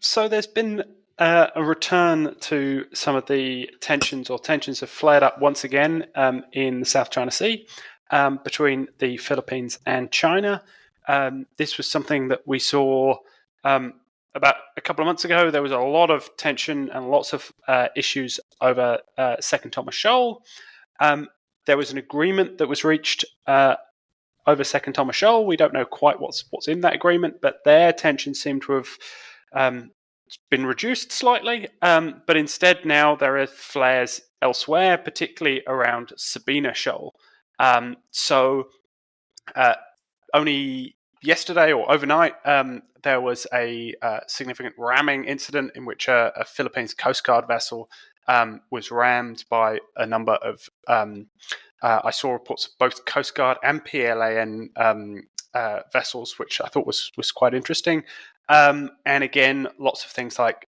So there's been a return to some of the tensions, or tensions have flared up once again in the South China Sea between the Philippines and China. This was something that we saw about a couple of months ago. There was a lot of tension and lots of issues over Second Thomas Shoal. There was an agreement that was reached over Second Thomas Shoal. We don't know quite what's in that agreement, but their tensions seem to have been reduced slightly. But instead, now there are flares elsewhere, particularly around Sabina Shoal. So only yesterday or overnight, there was a significant ramming incident in which a Philippines Coast Guard vessel was rammed by a number of I saw reports of both Coast Guard and PLAN vessels, which I thought was quite interesting. And again, lots of things like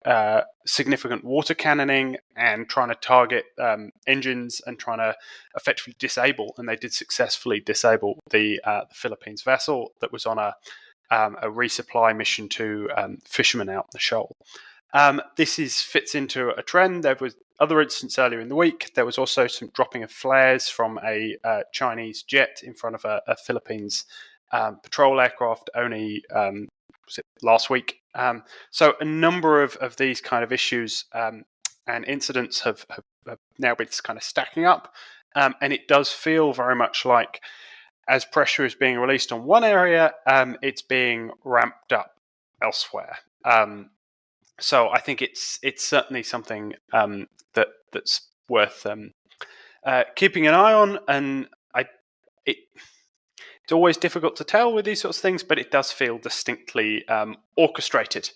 significant water cannoning and trying to target engines and trying to effectively disable, and they did successfully disable the Philippines vessel that was on a resupply mission to fishermen out in the shoal. This fits into a trend. There was other incidents earlier in the week. There was also some dropping of flares from a Chinese jet in front of a Philippines patrol aircraft only was it last week. So a number of these kind of issues and incidents have now been kind of stacking up. And it does feel very much like as pressure is being released on one area, it's being ramped up elsewhere. So I think it's certainly something that's worth keeping an eye on. And it's always difficult to tell with these sorts of things, but it does feel distinctly orchestrated.